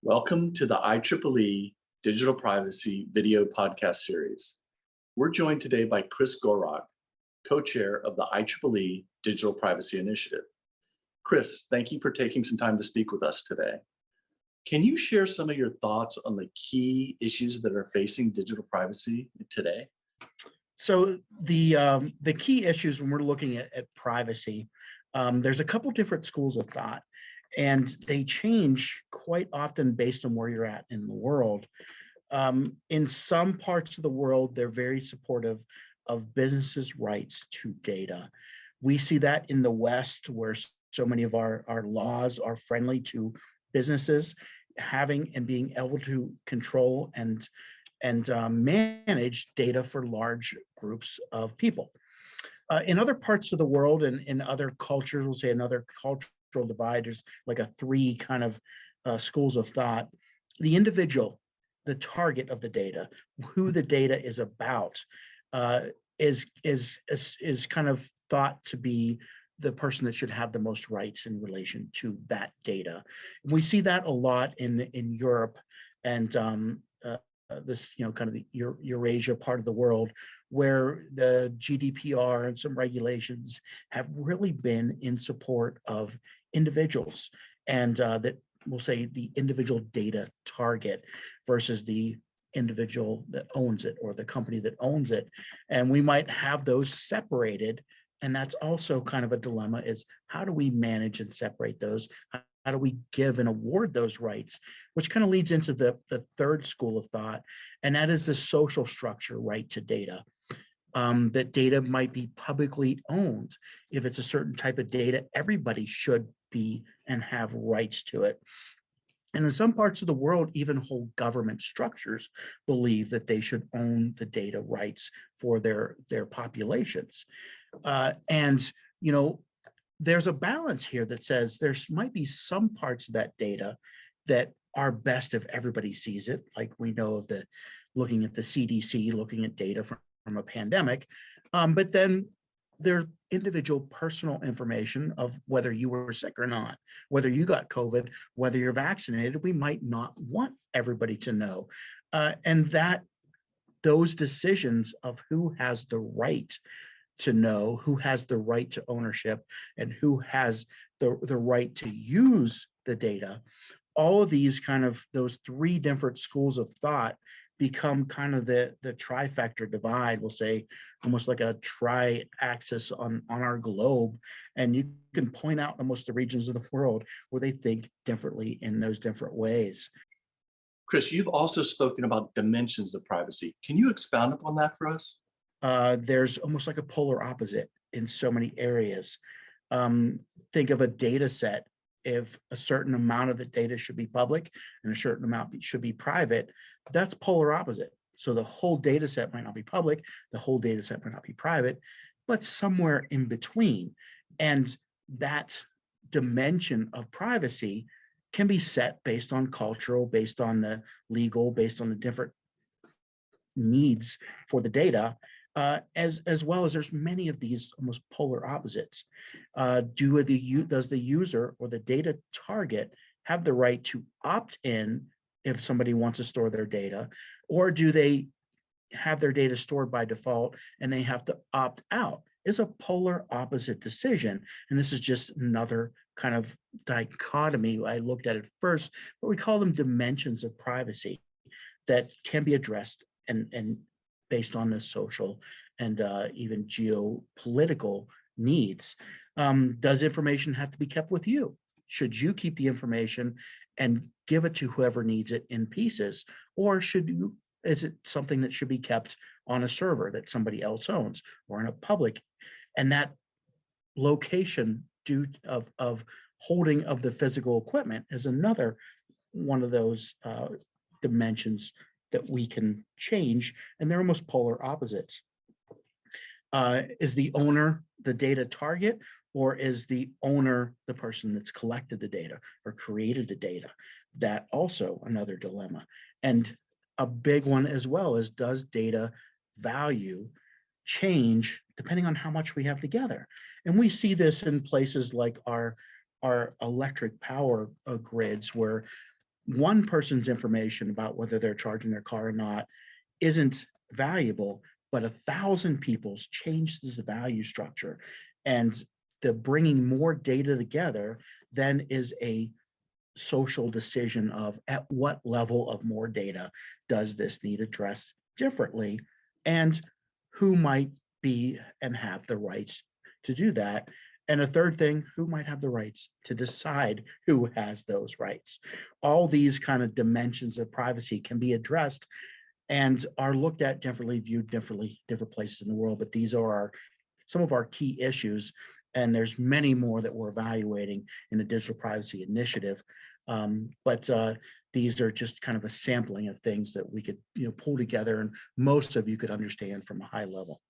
Welcome to the IEEE Digital Privacy Video Podcast Series. We're joined today by Chris Gorog, co-chair of the IEEE Digital Privacy Initiative. Chris, thank you for taking some time to speak with us today. Can you share some of your thoughts on the key issues that are facing digital privacy today? So the key issues when we're looking at privacy, there's a couple different schools of thought, and they change quite often based on where you're at in the world. In some parts of the world, they're very supportive of businesses' rights to data. We see that in the West, where so many of our laws are friendly to businesses having and being able to control and manage data for large groups of people. In other parts of the world and in other cultures, we'll say another cultural divide, there's like a three kind of schools of thought. The individual, the target of the data, who the data is about, is kind of thought to be the person that should have the most rights in relation to that data. We see that a lot in Europe and this, kind of the Eurasia part of the world, where the GDPR and some regulations have really been in support of individuals, and that we'll say the individual data target versus the individual that owns it or the company that owns it. And we might have those separated. And that's also kind of a dilemma, is how do we manage and separate those? How do we give and award those rights? Which kind of leads into the third school of thought, and that is the social structure right to data. That data might be publicly owned. If it's a certain type of data, everybody should be and have rights to it. And in some parts of the world, even whole government structures believe that they should own the data rights for their populations. There's a balance here that says there might be some parts of that data that are best if everybody sees it, like we know of looking at the CDC, looking at data from a pandemic, but then their individual personal information of whether you were sick or not, whether you got COVID, whether you're vaccinated, we might not want everybody to know. And that those decisions of who has the right to know, who has the right to ownership, and who has the right to use the data, all of these kind of those three different schools of thought become kind of the trifecta divide, we'll say, almost like a tri-axis on our globe. And you can point out almost the regions of the world where they think differently in those different ways. Chris, you've also spoken about dimensions of privacy. Can you expound upon that for us? There's almost like a polar opposite in so many areas. Think of a data set. If a certain amount of the data should be public and a certain amount should be private, that's polar opposite. So the whole data set might not be public, the whole data set might not be private, but somewhere in between. And that dimension of privacy can be set based on cultural, based on the legal, based on the different needs for the data. As well as there's many of these almost polar opposites. Does the user or the data target have the right to opt in if somebody wants to store their data, or do they have their data stored by default and they have to opt out? It's a polar opposite decision. And this is just another kind of dichotomy. I looked at it first, but we call them dimensions of privacy that can be addressed and based on the social and even geopolitical needs. Does information have to be kept with you? Should you keep the information and give it to whoever needs it in pieces? Or is it something that should be kept on a server that somebody else owns or in a public? And that location of holding of the physical equipment is another one of those dimensions that we can change, and they're almost polar opposites. Is the owner the data target, or is the owner the person that's collected the data or created the data? That also another dilemma. And a big one as well is, does data value change depending on how much we have together? And we see this in places like our electric power grids, where one person's information about whether they're charging their car or not isn't valuable, but 1,000 people's changes the value structure. And the bringing more data together then is a social decision of at what level of more data does this need addressed differently, and who might be and have the rights to do that. And a third thing, who might have the rights to decide who has those rights. All these kind of dimensions of privacy can be addressed and are looked at differently, viewed differently, different places in the world. But these are some of our key issues, and there's many more that we're evaluating in the Digital Privacy Initiative. But these are just kind of a sampling of things that we could pull together, and most of you could understand from a high level.